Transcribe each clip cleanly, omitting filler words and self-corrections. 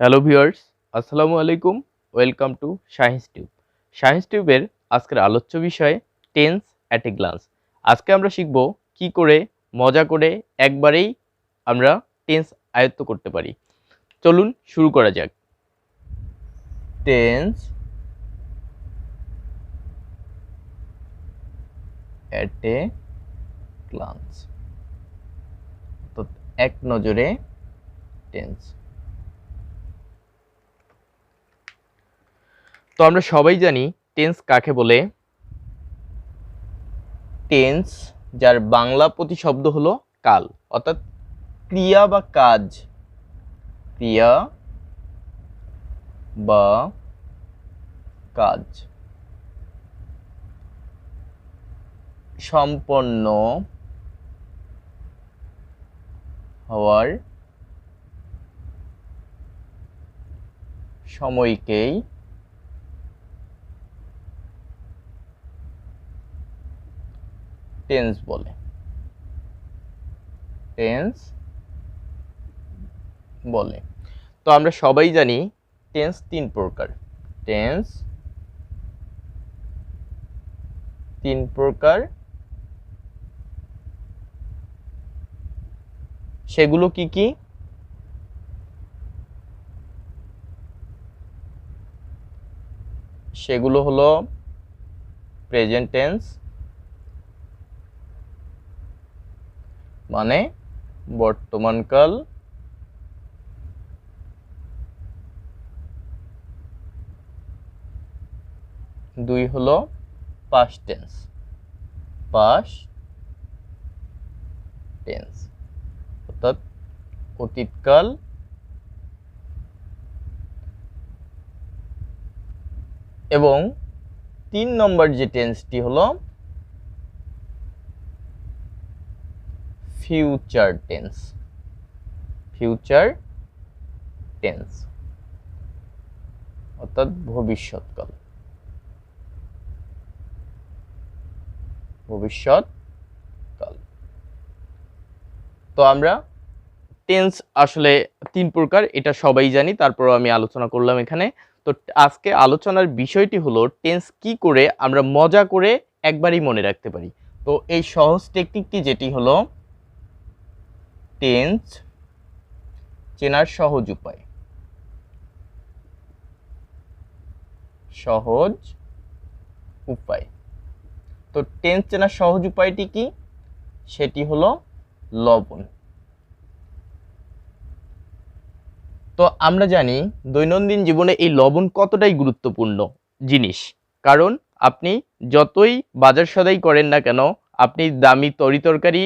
Hello viewers, আসসালামু আলাইকুম। Welcome to science tube. Science টিউবের আজকের আলোচ্য বিষয় টেন্স অ্যাট এ গ্লান্স। আজকে আমরা শিখব কি করে মজা করে একবারেই আমরা টেন্স আয়ত্ত করতে পারি। চলুন শুরু করা যাক। টেন্স অ্যাট এ গ্লান্স, তো এক নজরে টেন্স। তো আমরা সবাই জানি টেন্স কাকে বলে। টেন্স যার বাংলা প্রতিশব্দ হলো কাল, অর্থাৎ ক্রিয়া বা কাজ, ক্রিয়া বা কাজ সম্পন্ন হওয়ার সময়কেই টেন্স বলে। টেন্স বলে। তো আমরা সবাই জানি টেন্স তিন প্রকার। টেন্স তিন প্রকার, সেগুলো কি কি? সেগুলো হলো প্রেজেন্ট টেন্স, মানে বর্তমানকাল। দুই হলো পাস্ট টেন্স, পাস্ট টেন্স অর্থাৎ অতীতকাল। এবং তিন নম্বর যে টেন্সটি হলো ফিউচার টেন্স। ফিউচার টেন্স অর্থাৎ ভবিষ্যৎকাল। ভবিষ্যৎকাল। তো আমরা টেন্স আসলে তিন প্রকার, এটা সবাই জানি, তারপরও আমি আলোচনা করলাম এখানে। তো আজকে আলোচনার বিষয়টি হলো টেন্স কি করে আমরা মজা করে একবারই মনে রাখতে পারি। তো এই সহজ টেকনিকটি যেটি হলো টেন্স চেনার সহজ উপায়। সহজ উপায়। তো টেন্স চেনার সহজ উপায়টি কি? সেটি হলো লবণ। তো আমরা জানি দৈনন্দিন জীবনে এই লবণ কতটাই গুরুত্বপূর্ণ জিনিস। কারণ আপনি যতই বাজার সদাই করেন না কেন, আপনি দামি তরিতরকারি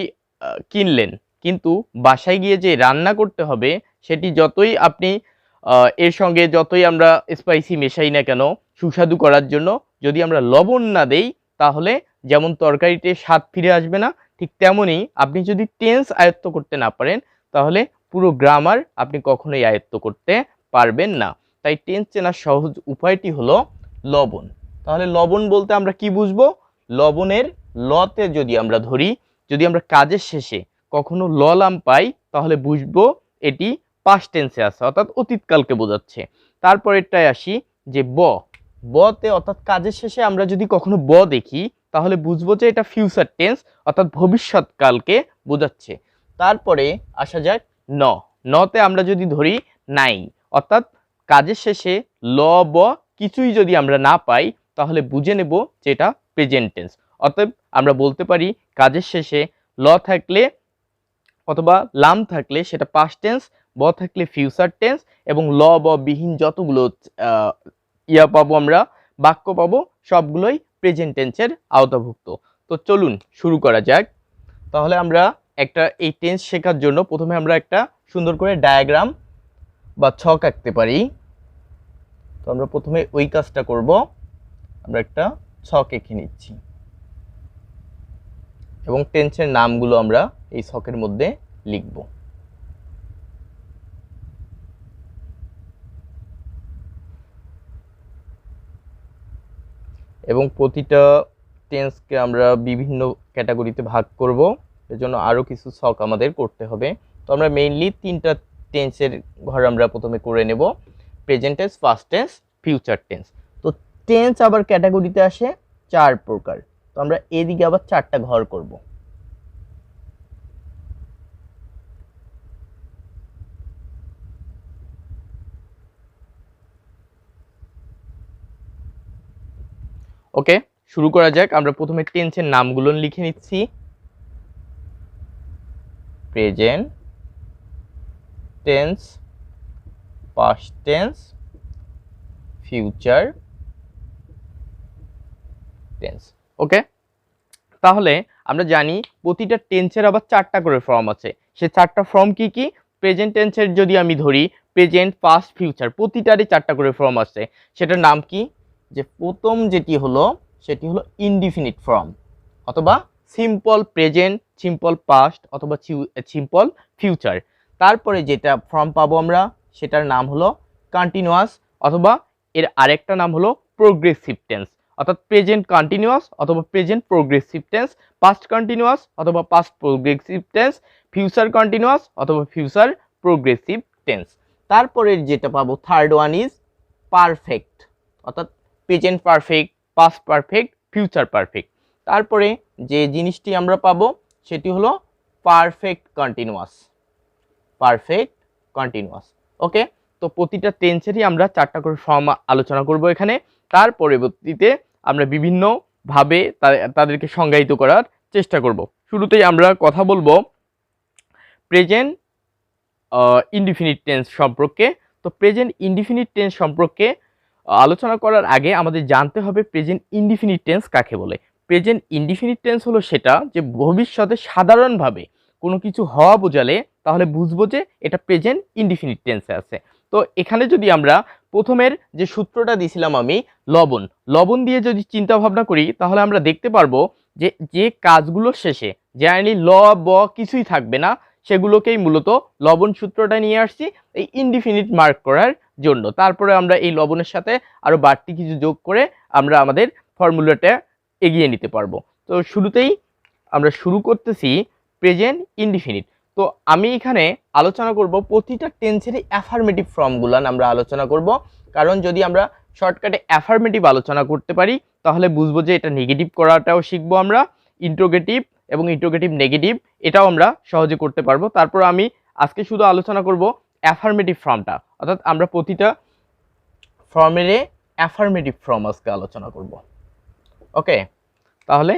কিনলেন, কিন্তু বাসায় গিয়ে যে রান্না করতে হবে সেটি যতই আপনি এর সঙ্গে যতই আমরা স্পাইসি মেশাই না কেন সুস্বাদু করার জন্য, যদি আমরা লবণ না দেই তাহলে যেমন তরকারিতে স্বাদ ফিরে আসবে না, ঠিক তেমনই আপনি যদি টেন্স আয়ত্ত করতে না পারেন তাহলে পুরো গ্রামার আপনি কখনোই আয়ত্ত করতে পারবেন না। তাই টেন্স চেনার সহজ উপায়টি হলো লবণ। তাহলে লবণ বলতে আমরা কি বুঝবো? লবণের লতে যদি আমরা ধরি, যদি আমরা কাজের শেষে কখনো ল লাম পাই তাহলে বুঝবো এটি পাস্ট টেন্সে আছে, অর্থাৎ অতীতকালকে বোঝাচ্ছে। তারপরেরটায় আসি যে বতে, অর্থাৎ কাজের শেষে আমরা যদি কখনো দেখি তাহলে বুঝবো যে এটা ফিউচার টেন্স, অর্থাৎ ভবিষ্যৎকালকে বোঝাচ্ছে। তারপরে আসা যাক নতে আমরা যদি ধরি নাই, অর্থাৎ কাজের শেষে ল ব কিছুই যদি আমরা না পাই তাহলে বুঝে নেব যে এটা প্রেজেন্ট টেন্স। অতএব আমরা বলতে পারি কাজের শেষে ল থাকলে অথবা লাম থাকলে সেটা পাস্ট টেন্স, ব থাকলে ফিউচার টেন্স, এবং ল ব বিহীন যতগুলো পাবো আমরা, বাক্য পাবো, সবগুলোই প্রেজেন্ট টেন্সের আওতাভুক্ত। তো চলুন শুরু করা যাক। তাহলে আমরা এই টেন্স শেখার জন্য প্রথমে আমরা একটা সুন্দর করে ডায়াগ্রাম বা ছক আঁকতে পারি। তো আমরা প্রথমে ওই কাজটা করব, আমরা একটা ছক এঁকে নিচ্ছি এবং টেন্সের নামগুলো আমরা এই ছকের মধ্যে লিখব। এবং প্রতিটা টেন্সকে আমরা বিভিন্ন ক্যাটাগরিতে ভাগ করব, এর জন্য আরও কিছু ছক আমাদের করতে হবে। তো আমরা মেইনলি তিনটা টেন্সের ঘর আমরা প্রথমে করে নেব, present tense, past tense, future tense. তো টেন্স আবার ক্যাটাগরিতে আসে 4 প্রকার। তো আমরা এদিকে আবার 4টা ঘর করব। ওকে, শুরু করা যাক। আমরা প্রথমে টেন্সের নামগুলো লিখে নিচ্ছি। Present tense, past tense, future tense. Okay, তাহলে আমরা জানি প্রতিটা টেন্সের আবার 4টা করে ফর্ম আছে। সে 4টা ফর্ম কি কি? প্রেজেন্ট টেন্সের যদি আমি ধরি, প্রেজেন্ট, পাস্ট, ফিউচার, প্রতিটারই 4টা করে ফর্ম আছে। সেটার নাম কি? যে প্রথম যেটি হলো সেটি হলো ইনডিফিনিট ফর্ম, অথবা সিম্পল প্রেজেন্ট, সিম্পল পাস্ট, অথবা সিম্পল ফিউচার। তারপরে যেটা ফর্ম পাবো আমরা সেটার নাম হলো কন্টিনিউয়াস, অথবা এর আরেকটা নাম হলো প্রোগ্রেসিভ টেন্স, অর্থাৎ প্রেজেন্ট কন্টিনিউয়াস অথবা present progressive tense, past continuous অথবা past progressive tense, future continuous অথবা ফিউচার প্রোগ্রেসিভ টেন্স। তারপরে যেটা পাবো থার্ড ওয়ান ইজ পারফেক্ট, অর্থাৎ present perfect, past perfect, future perfect. তারপরে যে জিনিসটি আমরা পাবো সেটি হলো perfect continuous, perfect continuous. Okay, তো প্রতিটা টেন্সেরই আমরা 4টা করে ফর্ম আলোচনা করব এখানে। তার পরবর্তীতে আমরা বিভিন্নভাবে তাদেরকে সংজ্ঞায়িত করার চেষ্টা করব। শুরুতেই আমরা কথা বলবো প্রেজেন্ট ইনডিফিনিট টেন্স সম্পর্কে। তো প্রেজেন্ট ইনডিফিনিট টেন্স সম্পর্কে আলোচনা করার আগে আমাদের জানতে হবে প্রেজেন্ট ইনডিফিনিট টেন্স কাকে বলে। প্রেজেন্ট ইনডিফিনিট টেন্স হলো সেটা যে ভবিষ্যতে সাধারণভাবে কোনো কিছু হওয়া বোঝালে তাহলে বুঝবো যে এটা প্রেজেন্ট ইনডিফিনিট টেন্সে আছে। তো এখানে যদি আমরা প্রথমের যে সূত্রটা দিয়েছিলাম আমি, লবণ, লবণ দিয়ে যদি চিন্তা ভাবনা করি তাহলে আমরা দেখতে পারবো যে যে কাজগুলো শেষে জার্নি ল ব কিছুই থাকবে না, সেগুলোকেই মূলত লবণ সূত্রটা নিয়ে আসছি এই ইনডিফিনিট মার্ক করার জন্য। তারপরে আমরা এই লবণের সাথে আরো বাড়তি কিছু যোগ করে আমরা আমাদের ফর্মুলাটা এগিয়ে নিতে পারবো। তো শুরুতেই আমরা শুরু করতেছি প্রেজেন্ট ইনডিফিনিট। তো আমি এখানে আলোচনা করব প্রতিটা টেন্সের অ্যাফার্মেটিভ ফর্মগুলো আমরা আলোচনা করব, কারণ যদি আমরা শর্টকাটে অ্যাফার্মেটিভ আলোচনা করতে পারি তাহলে বুঝবো যে এটা নেগেটিভ করাটাও শিখবো আমরা, ইন্ট্রোগেটিভ এবং ইন্ট্রোগেটিভ নেগেটিভ এটাও আমরা সহজে করতে পারবো। তারপর আমি আজকে শুধু আলোচনা করব অ্যাফার্মেটিভ ফর্মটা, অর্থাৎ আমরা প্রতিটা ফর্মের অ্যাফার্মেটিভ ফর্ম আজকে আলোচনা করব। ওকে, তাহলে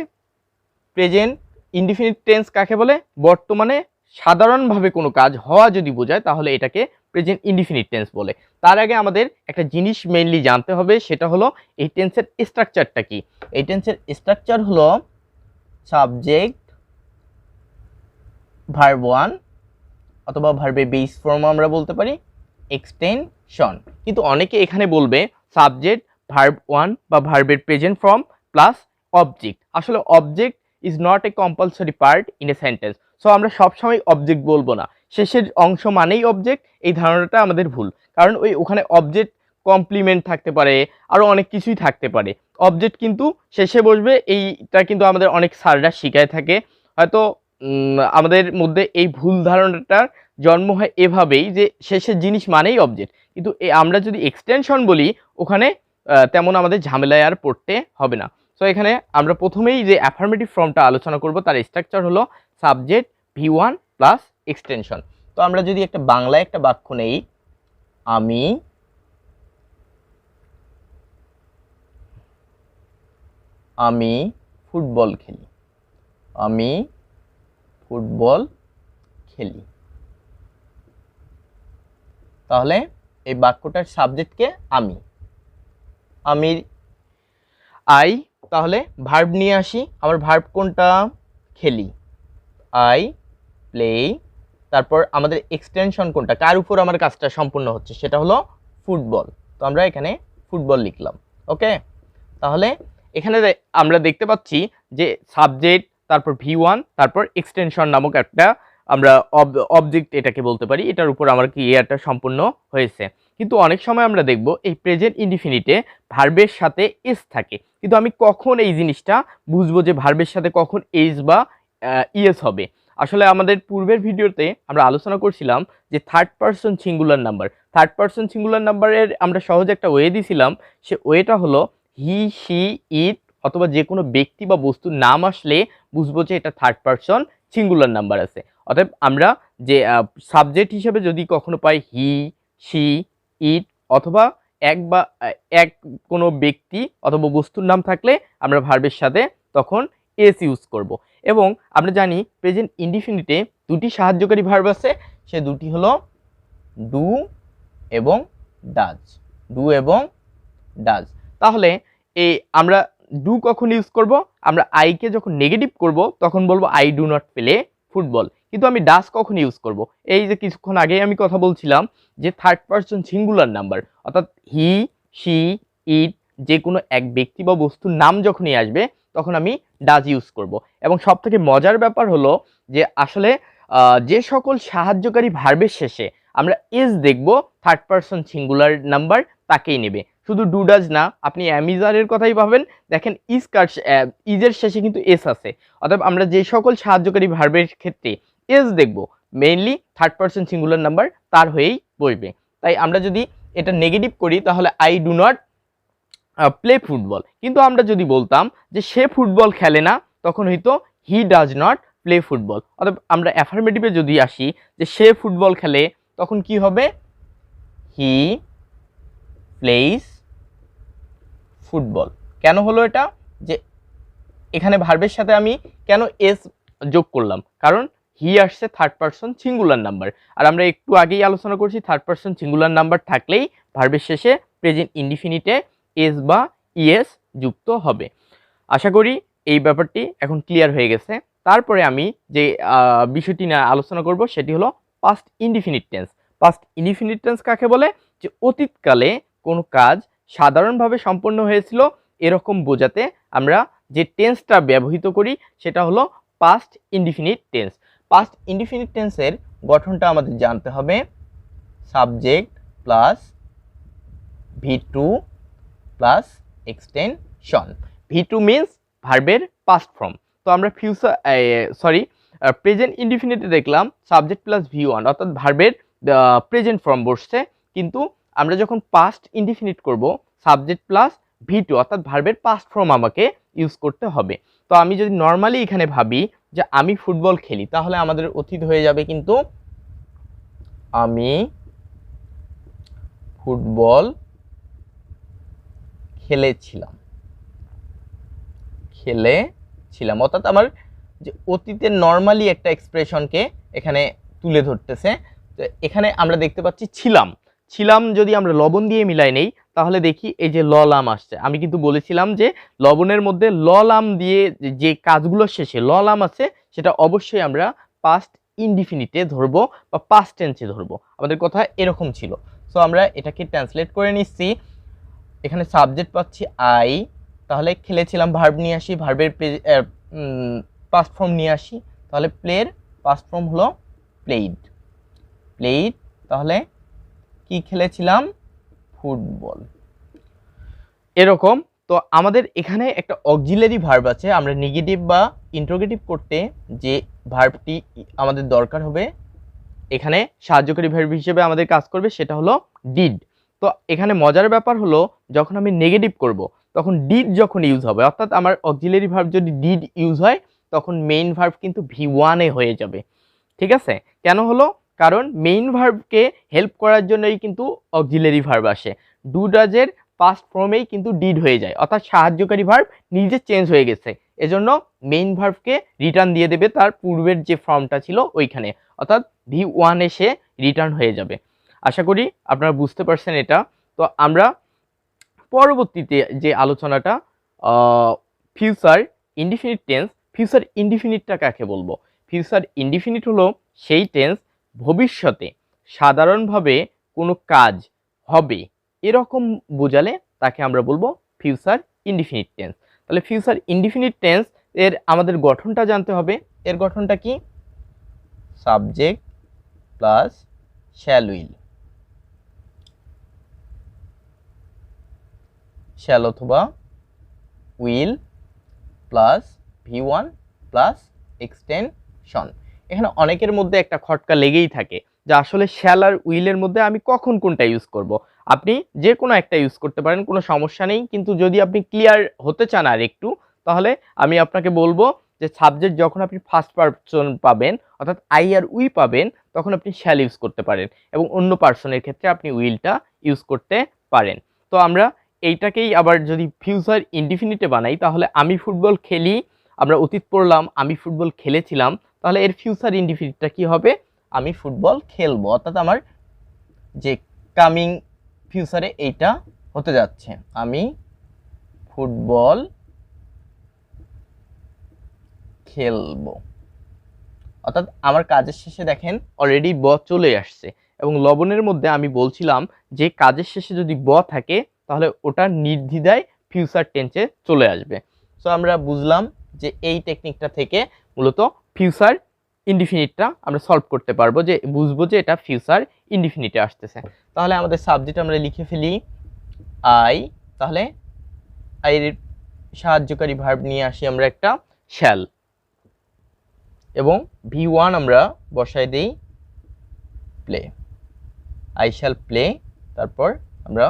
প্রেজেন্ট ইনডিফিনিট টেন্স কাকে বলে? বর্তমানে সাধারণভাবে কোনো কাজ হওয়া যদি বোঝায় তাহলে এটাকে প্রেজেন্ট ইনডিফিনিট টেন্স বলে। তার আগে আমাদের একটা জিনিস মেইনলি জানতে হবে, সেটা হলো এই টেন্সের স্ট্রাকচারটা কি। এই টেন্সের স্ট্রাকচার হলো সাবজেক্ট, ভার্ব ওয়ান অথবা ভার্বের বেস ফর্ম আমরা বলতে পারি, এক্সটেনশন। কিন্তু অনেকে এখানে বলবে সাবজেক্ট, ভার্ব ওয়ান বা ভার্বের প্রেজেন্ট ফর্ম প্লাস অবজেক্ট। আসলে object is not a compulsory part in a sentence. So আমরা সবসময় অবজেক্ট বলবো না, শেষের অংশ মানেই অবজেক্ট, এই ধারণাটা আমাদের ভুল। কারণ ওখানে অবজেক্ট কমপ্লিমেন্ট থাকতে পারে, আরও অনেক কিছুই থাকতে পারে। অবজেক্ট কিন্তু শেষে বসবে, এইটা কিন্তু আমাদের অনেক স্যাররা শিখায় থাকে। হয়তো আমাদের মধ্যে এই ভুল ধারণাটার জন্ম হয় এভাবেই যে শেষের জিনিস মানেই অবজেক্ট, কিন্তু আমরা যদি এক্সটেনশন বলি ওখানে তেমন আমাদের ঝামেলায় আর পড়তে হবে না। সো এখানে আমরা প্রথমেই যে অ্যাফার্মেটিভ ফর্মটা আলোচনা করব তার স্ট্রাকচার হলো subject V one plus extension. তো আমরা যদি একটা বাংলায় একটা বাক্য নেই, আমি ফুটবল খেলি, আমি ফুটবল খেলি, তাহলে এই বাক্যটার সাবজেক্টকে আমি, আমির আই। তাহলে ভার্ব নিয়ে আসি, আমার ভার্ব কোনটা? খেলি, আই প্লে। তারপর আমাদের এক্সটেনশন কোনটা, কার উপর আমার কাজটা সম্পূর্ণ হচ্ছে, সেটা হলো ফুটবল। তো আমরা এখানে ফুটবল লিখলাম। ওকে, তাহলে এখানে আমরা দেখতে পাচ্ছি যে সাবজেক্ট, তারপর ভি ওয়ান, তারপর এক্সটেনশন নামক একটা আমরা অবজেক্ট এটাকে বলতে পারি, এটার উপর আমার ক্রিয়াটা সম্পূর্ণ হয়েছে। কিন্তু অনেক সময় আমরা দেখব এই প্রেজেন্ট ইনডিফিনিটে ভার্বের সাথে এস থাকে, কিন্তু আমি কখন এই জিনিসটা বুঝবো যে ভার্বের সাথে কখন এস বা ইএস হবে? আসলে আমাদের পূর্বের ভিডিওতে আমরা আলোচনা করছিলাম যে third person singular number. Third person singular নাম্বারের আমরা সহজ একটা ওয়ে দিছিলাম। সে ওয়েটা হলো হি, শি, ইট অথবা যে কোনো ব্যক্তি বা বস্তুর নাম আসলে বুঝবো যে এটা থার্ড পারসন সিঙ্গুলার নাম্বার আছে। অতএব আমরা যে সাবজেক্ট হিসেবে যদি কখনো পাই হি, শি, ইট অথবা এক কোনো ব্যক্তি অথবা বস্তুর নাম থাকলে আমরা ভার্বের সাথে তখন এস ইউজ করব। এবং আমরা জানি প্রেজেন্ট ইনডিফিনিটে দুটি সাহায্যকারী ভার্ব আছে, সে দুটি হলো ডু এবং ডাজ। ডু এবং ডাজ। তাহলে এই আমরা ডু কখন ইউজ করব? আমরা আইকে যখন নেগেটিভ করব তখন বলবো I do not play football. কিন্তু আমি ডাজ কখন ইউজ করব? এই যে কিছুক্ষণ আগেই আমি কথা বলছিলাম যে থার্ড পারসন সিঙ্গুলার নাম্বার অর্থাৎ হি, শি, ইট যে কোনো এক ব্যক্তি বা বস্তুর নাম যখনই আসবে তখন আমি ডাজ ইউজ করব। এবং সব থেকে মজার ব্যাপার হলো যে আসলে যে সকল সাহায্যকারী ভার্বের শেষে আমরা এস দেখব থার্ড পারসন সিঙ্গুলার নাম্বার তাকেই নেবে। শুধু ডু ডাজ না, আপনি অ্যামিজারের কথাই ভাবেন, দেখেন ইজের শেষে কিন্তু এস আছে। অর্থাৎ আমরা যে সকল সাহায্যকারী ভার্বের ক্ষেত্রে এস দেখব mainly third person singular number তার হয়েই বসবে। তাই আমরা যদি এটা নেগেটিভ করি তাহলে I do not play football. কিন্তু আমরা যদি বলতাম যে সে ফুটবল খেলে না তখন হয়তো he does not play football. অর্থাৎ আমরা অ্যাফার্মেটিভে যদি আসি যে সে ফুটবল খেলে তখন কি হবে? হি প্লেইস ফুটবল। কেন হলো এটা? যে এখানে ভার্বের সাথে আমি কেন এস যোগ করলাম? কারণ হি আসছে থার্ড পারসন সিঙ্গুলার নাম্বার, আর আমরা একটু আগেই আলোচনা করছি থার্ড পারসন সিঙ্গুলার নাম্বার থাকলেই ভার্বের শেষে প্রেজেন্ট ইনডিফিনিটে এস বা ইএস যুক্ত হবে। আশা করি এই ব্যাপারটি এখন ক্লিয়ার হয়ে গেছে। তারপরে আমি যে বিষয়টি নিয়ে আলোচনা করব সেটি হলো past indefinite tense. Past indefinite tense কাকে বলে? যে অতীতকালে কোনো কাজ সাধারণভাবে সম্পন্ন হয়েছিল এরকম বোঝাতে আমরা যে টেন্সটা ব্যবহৃত করি সেটা হলো past indefinite tense. Past indefinite টেন্সের গঠনটা আমাদের জানতে হবে subject plus V2 plus extension. V2 means ভার্বের পাস্ট ফর্ম। তো আমরা প্রেজেন্ট ইনডিফিনিটে দেখলাম সাবজেক্ট প্লাস V1 অর্থাৎ ভার্বের প্রেজেন্ট ফর্ম বসছে, কিন্তু আমরা যখন পাস্ট ইনডিফিনিট করব সাবজেক্ট প্লাস V2 অর্থাৎ ভার্বের পাস্ট ফর্ম আমাকে ইউজ করতে হবে। তো আমি যদি নর্মালি এখানে ভাবি যে আমি ফুটবল খেলি তাহলে আমাদের অতীত হয়ে যাবে কিন্তু আমি ফুটবল খেলেছিলাম অর্থাৎ আমার যে অতীতের নর্মালি একটা এক্সপ্রেশনকে এখানে তুলে ধরতেছে। তো এখানে আমরা দেখতে পাচ্ছি ছিলাম যদি আমরা লবণ দিয়ে মিলাই নেই তাহলে দেখি এই যে ল লাম আসছে। আমি কিন্তু বলেছিলাম যে লবণের মধ্যে ল লাম দিয়ে যে কাজগুলো শেষে ল লাম আছে সেটা অবশ্যই আমরা পাস্ট ইনডিফিনিটে ধরবো বা পাস্ট টেন্সে ধরবো। আমাদের কথা এরকম ছিল। সো আমরা এটাকে ট্রান্সলেট করে নিচ্ছি। এখানে সাবজেক্ট পাচ্ছি আই, তাহলে খেলেছিলাম ভার্ব নিয়ে আসি, ভার্বের পাস্ট ফর্ম নিয়ে আসি, তাহলে প্লের পাস্ট ফর্ম হলো প্লেইড। তাহলে কি খেলেছিলাম? ফুটবল। এরকম। তো আমাদের এখানে একটা অক্সিলারি ভার্ব আছে, আমরা নেগেটিভ বা ইন্টারোগেটিভ করতে যে ভার্বটি আমাদের দরকার হবে এখানে সাহায্যকারী ভার্ব হিসেবে আমাদের কাজ করবে সেটা হলো ডিড। তো এখানে মজার ব্যাপার হলো যখন আমি নেগেটিভ করব তখন ডিড যখন ইউজ হবে অর্থাৎ আমার অক্সিলারি ভার্ব যদি ডিড ইউজ হয় তখন মেইন ভার্ব কিন্তু V1 এ হয়ে যাবে। ঠিক আছে? কেন হলো? কারণ মেইন ভার্বকে হেল্প করার জন্যই কিন্তু অক্সিলারি ভার্ব আসে। ডু ডাজের পাস্ট ফর্মেই কিন্তু ডিড হয়ে যায় অর্থাৎ সাহায্যকারী ভার্ব নিজে চেঞ্জ হয়ে গেছে, এজন্য মেইন ভার্বকে রিটার্ন দিয়ে দেবে তার পূর্বের যে ফর্মটা ছিল ওইখানে, অর্থাৎ V1 এসে রিটার্ন হয়ে যাবে। আশা করি আপনারা বুঝতে পারছেন এটা। তো আমরা পরবর্তীতে যে আলোচনাটা ফিউচার ইনডিফিনিট টেন্স। ফিউচার ইনডিফিনিটটা কাকে বলবো? ফিউচার ইনডিফিনিট হলো সেই টেন্স ভবিষ্যতে সাধারণভাবে কোনো কাজ হবে এরকম বোঝালে তাকে আমরা বলবো ফিউচার ইনডিফিনিট টেন্স। তাহলে ফিউচার ইনডিফিনিট টেন্স এর আমাদের গঠনটা জানতে হবে। এর গঠনটা কি? Subject plus shall will, shall অথবা will plus V1 plus extension. এখানে অনেকের মধ্যে একটা খটকা লেগেই থাকে যে আসলে শ্যাল আর উইলের মধ্যে আমি কখন কোনটা ইউজ করব। আপনি যে কোনো একটা ইউজ করতে পারেন, কোনো সমস্যা নেই, কিন্তু যদি আপনি ক্লিয়ার হতে চান আর একটু, তাহলে আমি আপনাকে বলবো যে সাবজেক্ট যখন আপনি ফার্স্ট পারসন পাবেন, অর্থাৎ আই আর উই পাবেন, তখন আপনি শ্যাল ইউজ করতে পারেন এবং অন্য পার্সনের ক্ষেত্রে আপনি উইলটা ইউজ করতে পারেন। তো আমরা এইটাকেই আবার যদি ফিউচার ইনডিফিনিটে বানাই, তাহলে আমি ফুটবল খেলি, আমরা অতীত পড়লাম আমি ফুটবল খেলেছিলাম, তাহলে এর ফিউচার ইনডিফিনিটটা কি হবে? আমি ফুটবল খেলবো, অর্থাৎ আমার যে কামিং ফিউচারে এইটা হতে যাচ্ছে, আমি ফুটবল খেলবো। অর্থাৎ আমার কাজের শেষে দেখেন অলরেডি ব চলে আসছে, এবং লবণের মধ্যে আমি বলছিলাম যে কাজের শেষে যদি ব থাকে তাহলে ওটা নির্দ্বিধায় ফিউচার টেন্সে চলে আসবে। সো আমরা বুঝলাম যে এই টেকনিকটা থেকে মূলত ফিউচার ইনডিফিনিটটা আমরা সলভ করতে পারবো, যে বুঝবো যে এটা ফিউচার ইনডিফিনিটে আসতেছে। তাহলে আমাদের সাবজেক্ট আমরা লিখে ফেলি আই, তাহলে আই এর সাহায্যকারী ভার্ব নিয়ে আসি আমরা একটা শ্যাল, এবং V1 আমরা বসাই দেই প্লে, আই শ্যাল প্লে। তারপর আমরা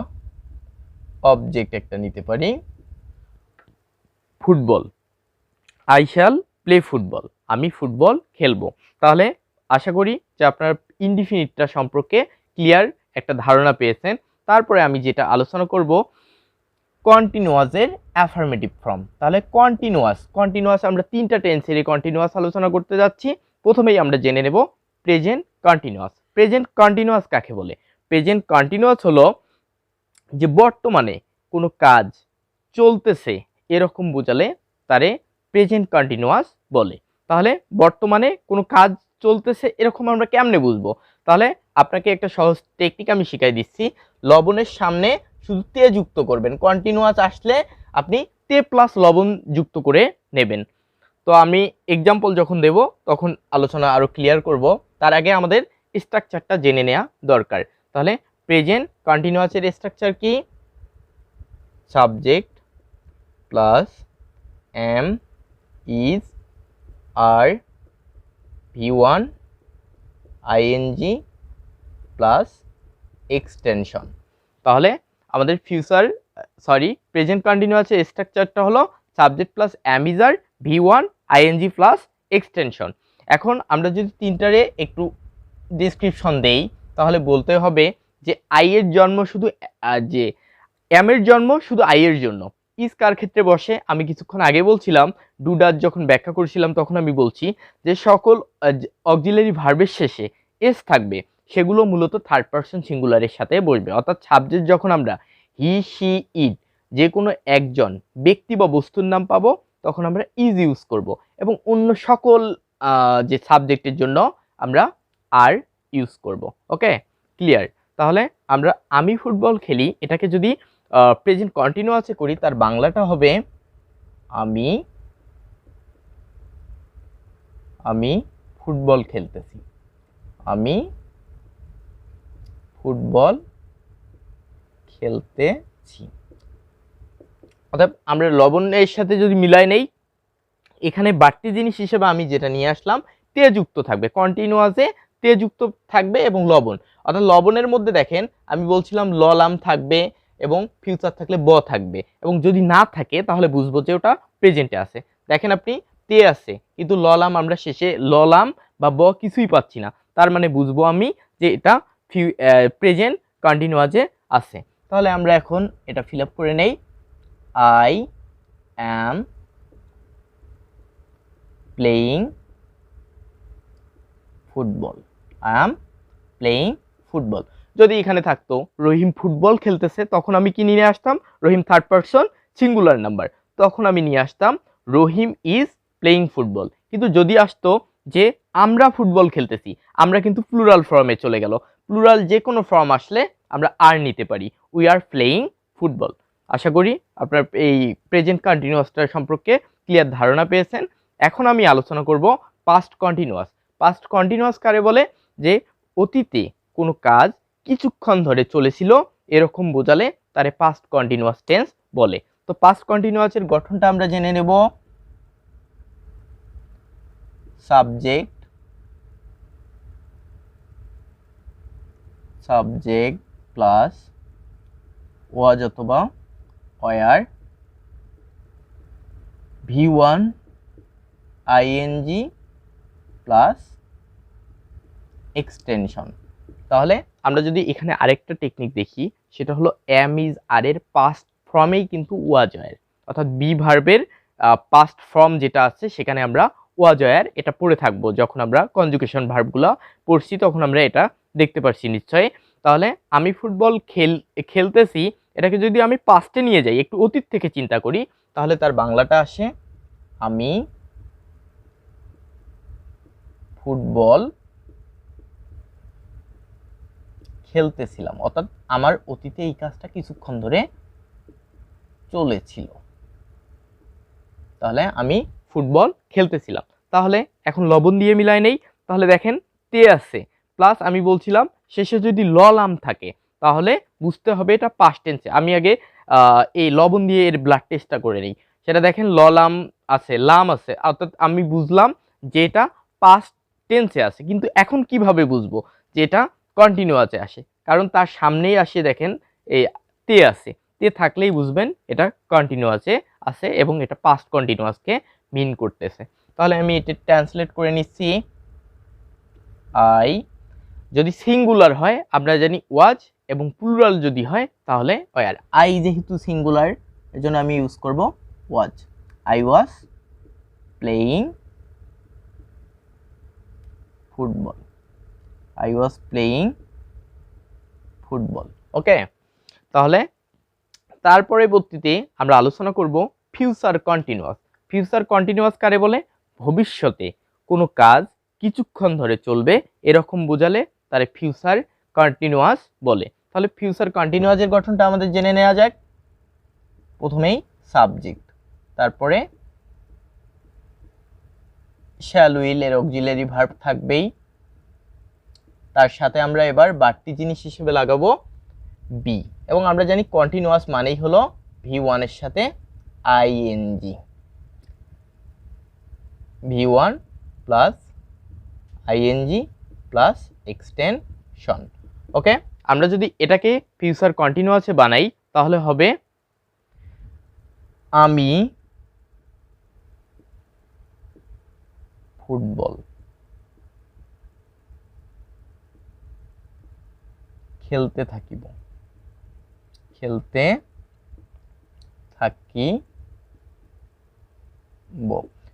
অবজেক্ট একটা নিতে পারি football, I shall play football, আমি ফুটবল খেলবো। তাহলে আশা করি যে আপনারা ইনডিফিনিটটা সম্পর্কে ক্লিয়ার একটা ধারণা পেয়েছেন। তারপরে আমি যেটা আলোচনা করব কন্টিনিউয়াসের অ্যাফার্মেটিভ ফর্ম। তাহলে কন্টিনিউয়াস আমরা তিনটা টেন্সের কন্টিনিউয়াস আলোচনা করতে যাচ্ছি। প্রথমেই আমরা জেনে নেব প্রেজেন্ট কন্টিনিউয়াস। প্রেজেন্ট কন্টিনিউয়াস কাকে বলে? প্রেজেন্ট কন্টিনিউয়াস হলো যে বর্তমানে কোনো কাজ চলতেছে এরকম বোঝালে তারে প্রেজেন্ট কন্টিনিউয়াস বলে। তাহলে বর্তমানে কোনো কাজ চলতেছে এরকম আমরা কেমনে বুঝবো? তাহলে আপনাকে একটা সহজ টেকনিক আমি শিখাই দিচ্ছি। লবণের সামনে শুধু তে যুক্ত করবেন, কন্টিনিউয়াস আসলে আপনি তে প্লাস লবণ যুক্ত করে নেবেন। তো আমি এক্সাম্পল যখন দেব তখন আলোচনা আরো ক্লিয়ার করব, তার আগে আমাদের স্ট্রাকচারটা জেনে নেওয়া দরকার। তাহলে প্রেজেন্ট কন্টিনিউয়াসের স্ট্রাকচার কি? Subject plus am is are V1 ING plus extension. তাহলে আমাদের প্রেজেন্ট কন্টিনিউয়াসের স্ট্রাকচারটা হলো subject plus am is are V1 ING plus extension. এখন আমরা যদি তিনটারে একটু ডিসক্রিপশন দেই তাহলে বলতে হবে যে আই এর জন্ম শুধু যে এম এর জন্ম শুধু আই এর জন্য। ইজ কার ক্ষেত্রে বসে? আমি কিছুক্ষণ আগে বলছিলাম, ডুডার যখন ব্যাখ্যা করছিলাম তখন আমি বলছি যে সকল অক্সিলারি ভার্বের শেষে এস থাকবে, সেগুলো মূলত থার্ড পারসন সিঙ্গুলারের সাথে বসবে। অর্থাৎ সাবজেক্ট যখন আমরা হি শি ইট যে কোনো একজন ব্যক্তি বা বস্তুর নাম পাবো তখন আমরা ইজ ইউজ করব, এবং অন্য সকল যে সাবজেক্টের জন্য আমরা আর ইউজ করব। ওকে, ক্লিয়ার? তাহলে আমরা আমি ফুটবল খেলি এটাকে যদি প্রেজেন্ট কন্টিনিউয়াসে করি তার বাংলাটা হবে আমি ফুটবল খেলতেছি, আমি ফুটবল খেলতেছি। অর্থাৎ আমরা লবণের সাথে যদি মিলাই নেই, এখানে বাড়তি জিনিস হিসেবে আমি যেটা নিয়ে আসলাম তে যুক্ত থাকবে, কন্টিনিউয়াসে তে যুক্ত থাকবে এবং লবণ। অর্থাৎ লবণের মধ্যে দেখেন আমি বলছিলাম ললাম থাকবে এবং ফিউচার থাকলে ব থাকবে, এবং যদি না থাকে তাহলে বুঝবো যে ওটা প্রেজেন্টে আছে। দেখেন আপনি তে আছে কিন্তু ললাম আমরা শেষে ললাম বা ব কিছুই পাচ্ছি না, তার মানে বুঝবো আমি যে এটা প্রেজেন্ট কন্টিনিউয়াসে আছে। তাহলে আমরা এখন এটা ফিল আপ করে নেই। I am playing football, I am playing football. যদি এখানে থাকতো রহিম ফুটবল খেলতেছে তখন আমি কি নিয়ে আসতাম? রহিম থার্ড পারসন সিঙ্গুলার নাম্বার, তখন আমি নিয়ে আসতাম রহিম ইজ প্লেয়িং ফুটবল। কিন্তু যদি আসতো যে আমরা ফুটবল খেলতেছি, আমরা কিন্তু প্লুরাল ফর্মে চলে গেল। প্লুরাল যে কোনো ফর্ম আসলে আমরা আর নিতে পারি, উই আর প্লেয়িং ফুটবল। আশা করি আপনার এই প্রেজেন্ট কন্টিনিউয়াসটার সম্পর্কে ক্লিয়ার ধারণা পেয়েছেন। এখন আমি আলোচনা করব পাস্ট কন্টিনিউয়াস। পাস্ট কন্টিনিউয়াস কারে বলে? যে অতীতে কোনো কাজ কিছুক্ষণ ধরে চলেছিল এরকম বোঝালে তারে পাস্ট কন্টিনিউয়াস টেন্স বলে। তো পাস্ট কন্টিনিউয়াসের গঠনটা আমরা জেনে নেব। সাবজেক্ট সাবজেক্ট প্লাস ওয়াজ অথবা war, V1 ING plus extension. তাহলে আমরা যদি এখানে আরেকটা টেকনিক দেখি, সেটা হলো এম ইজ আর এর পাস্ট ফর্মেই কিন্তু ওয়াজ ওয়ার, অর্থাৎ বি ভার্বের পাস্ট ফর্ম যেটা আছে সেখানে আমরা ওয়াজ ওয়ার এটা পড়ে থাকবো। যখন আমরা কনজুগেশন ভার্বগুলো পড়ছি তখন আমরা এটা দেখতে পারছি নিশ্চয়ই। তাহলে আমি ফুটবল খেলতেছি, এটাকে যদি আমি পাস্টে নিয়ে যাই, একটু অতীত থেকে চিন্তা করি, তাহলে তার বাংলাটা আসে আমি ফুটবল খেলতেছিলাম, অর্থাৎ আমার অতীতে এই কাজটা কিছুক্ষণ ধরে চলেছিল। তাহলে আমি ফুটবল খেলতেছিলাম। তাহলে এখন লবণ দিয়ে মিলাই নেই, তাহলে দেখেন তে আছে প্লাস আমি বলছিলাম শেষে যদি ল লাম থাকে তাহলে বুঝতে হবে এটা পাস্ট টেন্সে। আমি আগে এই লবণ দিয়ে এর ব্লাড টেস্টটা করে নিই। সেটা দেখেন ল লাম আছে, লাম আছে, অর্থাৎ আমি বুঝলাম যে এটা পাস্ট টেন্সে আছে। কিন্তু এখন কিভাবে বুঝবো যে এটা কন্টিনিউয়াসে আসে? কারণ তার সামনেই আসে দেখেন এই তে আছে, তে থাকলেই বুঝবেন এটা কন্টিনিউয়াসে আছে এবং এটা পাস্ট কন্টিনিউয়াসকে মিন করতেছে। তাহলে আমি এটা ট্রান্সলেট করে নিচ্ছি। আই যদি সিঙ্গুলার হয় আমরা জানি ওয়াজ, এবং প্লুরাল যদি হয় তাহলে ওয়ার। আই যেহেতু সিঙ্গুলার এর জন্য আমি ইউজ করব was. I was playing football. I was playing football. Okay, তাহলে তার পরবর্তীতে আমরা আলোচনা করব ফিউচার কন্টিনিউয়াস। ফিউচার কন্টিনিউয়াস কারে বলে? ভবিষ্যতে কোনো কাজ কিছুক্ষণ ধরে চলবে এরকম বোঝালে তারে ফিউচার কন্টিনিউয়াস বলে। তাহলে ফিউচার কন্টিনিউয়াসের গঠনটা আমাদের জেনে নেওয়া যাক। প্রথমেই সাবজেক্ট, তারপরে শ্যাল উইল এর অক্সিলারি ভার্ব থাকবেই, তার সাথে আমরা এবার বাড়তি জিনিস হিসেবে লাগাবো বি, এবং আমরা জানি কন্টিনিউয়াস মানেই হলো V1 এর সাথে ING, V1 plus ING plus extension. Okay, আমরা যদি এটাকে ফিউচার কন্টিনিউয়াসে বানাই তাহলে হবে আমি ফুটবল খেলতে থাকিব, খেলতে থাকিব।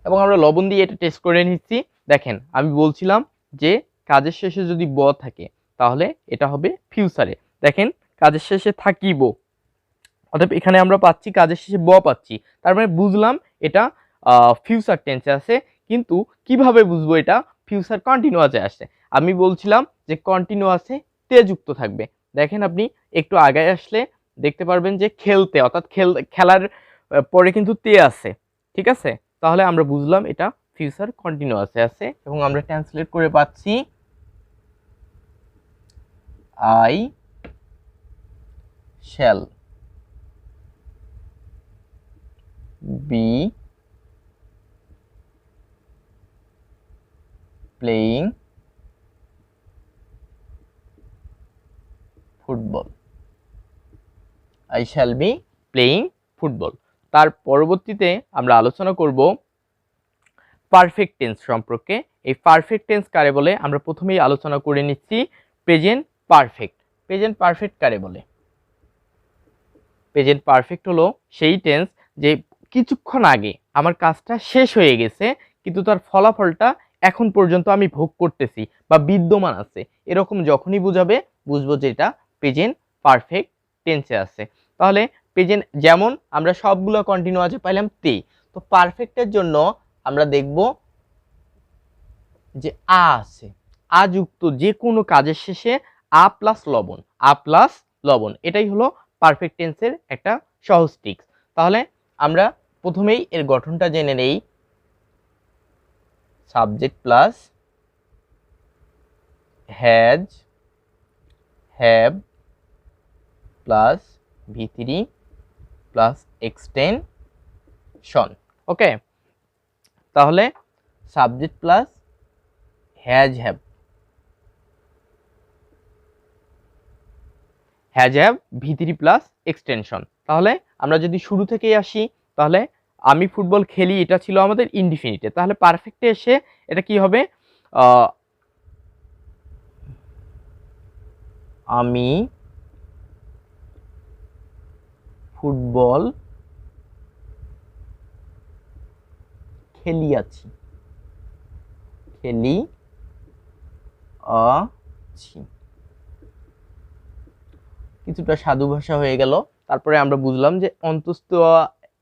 এবং আমরা লবণ দিয়ে এটা টেস্ট করে নিচ্ছি। দেখেন আমি বলছিলাম যে কাজের শেষে যদি ব থাকে তাহলে এটা হবে ফিউচারে। দেখেন কাজের শেষে থাকিব, অর্থাৎ এখানে আমরা পাচ্ছি কাজের শেষে ব পাচ্ছি, তার মানে বুঝলাম এটা ফিউচার টেন্সে আছে। কিন্তু কিভাবে বুঝবো এটা ফিউচার কন্টিনিউয়াসে আসছে? আমি বলছিলাম যে কন্টিনিউয়াসে তে যুক্ত থাকবে। দেখেন আপনি একটু আগে আসলে দেখতে পারবেন যে খেলতে, অর্থাৎ খেলার পরে কিন্তু তে আছে, ঠিক আছে? তাহলে আমরা বুঝলাম এটা ফিউচার কন্টিনিউয়াসে আছে, এবং আমরা ট্রান্সলেট করে পাচ্ছি I shall be playing football. I shall be playing football. তার পরবর্তীতে আমরা আলোচনা করব পারফেক্ট টেন্স সম্পর্কে। এই পারফেক্ট টেন্স কারে বলে আমরা প্রথমেই আলোচনা করে নিচ্ছি। Present perfect. প্রেজেন্ট পারফেক্ট কারে বলে? প্রেজেন্ট পারফেক্ট হলো সেই টেন্স যে কিছুক্ষণ আগে আমার কাজটা শেষ হয়ে গেছে কিন্তু তার ফলাফলটা এখন পর্যন্ত আমি ভোগ করতেছি বা বিদ্যমান আছে, এরকম যখনই বুঝাবে বুঝবো যে এটা প্রেজেন্ট পারফেক্ট টেন্সে আছে। তাহলে প্রেজেন্ট যেমন আমরা সবগুলো কন্টিনিউয়াসে পাইলাম তে, তো পারফেক্টের জন্য আমরা দেখব যে আ আছে, আ যুক্ত যে কোনো কাজের শেষে আ প্লাস লবণ, আ প্লাস লবণ, এটাই হলো পারফেক্ট টেন্সের একটা সহজ ট্রিক্স। তাহলে আমরা প্রথমেই এর গঠনটা জেনে নেই। Subject plus has, have plus V3 plus extension. Okay, তাহলে subject plus has, have, has have ভি3 প্লাস এক্সটেনশন। তাহলে আমরা যদি শুরু থেকেই আসি, তাহলে আমি ফুটবল খেলি এটা ছিল আমাদের ইনডিফিনিটে, তাহলে পারফেক্টে এসে এটা কি হবে, আমি ফুটবল খেলিয়াছি, কিছুটা সাধু ভাষা হয়ে গেল। তারপরে আমরা বুঝলাম যে অন্তস্থ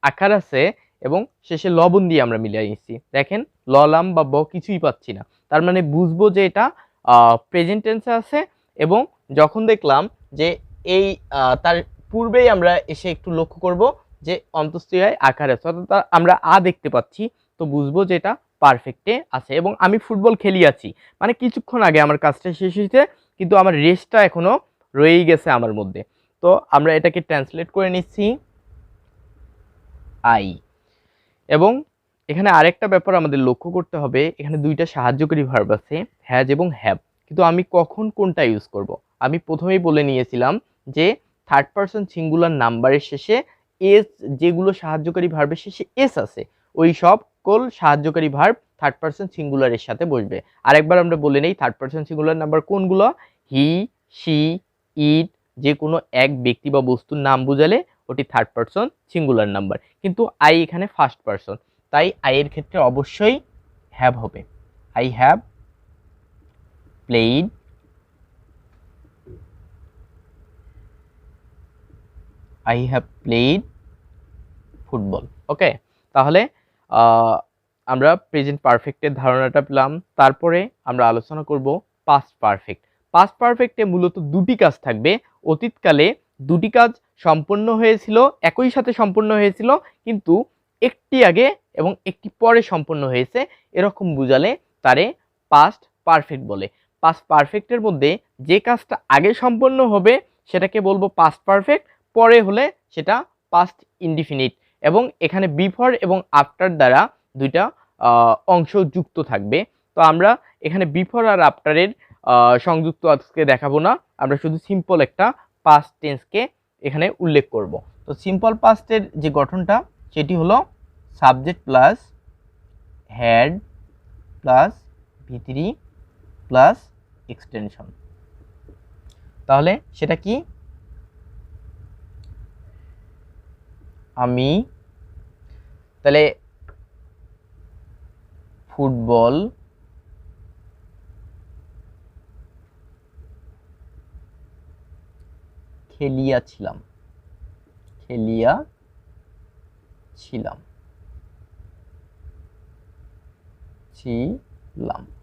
আকার আছে এবং শেষে লবণ দিয়ে আমরা মিলিয়ে নিচ্ছি। দেখেন ললাম বা ব কিছুই পাচ্ছি না, তার মানে বুঝবো যে এটা প্রেজেন্ট টেন্সে আছে। এবং যখন দেখলাম যে এই তার পূর্বেই আমরা এসে একটু লক্ষ্য করব যে অন্তস্থীয় আকার আছে, অর্থাৎ আমরা দেখতে পাচ্ছি, তো বুঝবো যে এটা পারফেক্টে আছে। এবং আমি ফুটবল খেলিয়াছি মানে কিছুক্ষণ আগে আমার কাজটা শেষ হয়েছে, কিন্তু আমার রেস্টটা এখনো রয়েই গেছে আমার মধ্যে। তো আমরা এটাকে ট্রান্সলেট করে নিচ্ছি আই। এবং এখানে আরেকটা ব্যাপার আমাদের লক্ষ্য করতে হবে, এখানে দুইটা সাহায্যকারী ভার্ব আছে, হ্যাজ এবং হ্যাভ, কিন্তু আমি কখন কোনটা ইউজ করব? আমি প্রথমেই বলে নিয়েছিলাম যে থার্ড পারসন সিঙ্গুলার নাম্বারের শেষে এস, যেগুলো সাহায্যকারী ভার্বের শেষে এস আছে, ওই সকল সাহায্যকারী ভার্ব থার্ড পারসন সিঙ্গুলারের সাথে বসবে। আরেকবার আমরা বলে নেই থার্ড পারসন সিঙ্গুলার নাম্বার কোনগুলো, হি, শি, ইট, যে কোনো এক ব্যক্তি বা বস্তুর নাম বোঝালে ওটি থার্ড পারসন সিঙ্গুলার নাম্বার। কিন্তু আই এখানে ফার্স্ট পারসন, তাই আই এর ক্ষেত্রে অবশ্যই হ্যাভ হবে। I have played football. Okay, তাহলে আমরা প্রেজেন্ট পারফেক্টের ধারণাটা পেলাম। তারপরে আমরা আলোচনা করব পাস্ট পারফেক্ট। পাস্ট পারফেক্টে মূলত দুটি কাজ থাকবে। অতীতকালে দুটি কাজ সম্পন্ন হয়েছিল, একই সাথে সম্পন্ন হয়েছিল, কিন্তু একটি আগে এবং একটি পরে সম্পন্ন হয়েছে, এরকম বুঝালে তারে পাস্ট পারফেক্ট বলে। পাস্ট পারফেক্টের মধ্যে যে কাজটা আগে সম্পন্ন হবে সেটাকে বলবো পাস্ট পারফেক্ট, পরে হলে সেটা পাস্ট ইনডিফিনিট। এবং এখানে বিফোর এবং আফটার দ্বারা দুইটা অংশ যুক্ত থাকবে। তো আমরা এখানে বিফোর আর আফটারের সংযুক্ত আজকে দেখাবো না, আমরা শুধু সিম্পল একটা পাস্ট টেন্সকে এখানে উল্লেখ করব। তো সিম্পল পাস্টের যে গঠনটা সেটি হলো সাবজেক্ট প্লাস হ্যাড প্লাস ভি3 প্লাস এক্সটেনশন। তাহলে সেটা কি, আমি তাহলে ফুটবল খেলিয়াছিলাম।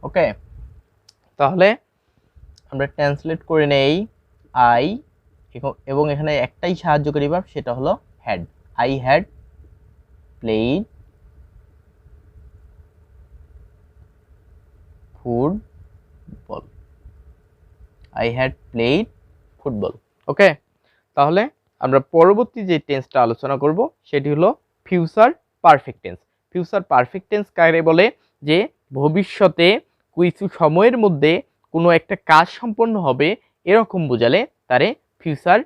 ওকে, তাহলে আমরা ট্রান্সলেট করে নেই আই, এবং এখানে একটাই সাহায্যকারী ভার্ব, সেটা হলো had. I had played football. Okay, তাহলে আমরা পরবর্তী যে টেন্সটা আলোচনা করব সেটি হলো future perfect tense. Future perfect tense কারে বলে, যে ভবিষ্যতে কিছু সময়ের মধ্যে কোনো একটা কাজ সম্পন্ন হবে এরকম বোঝালে তারে ফিউচার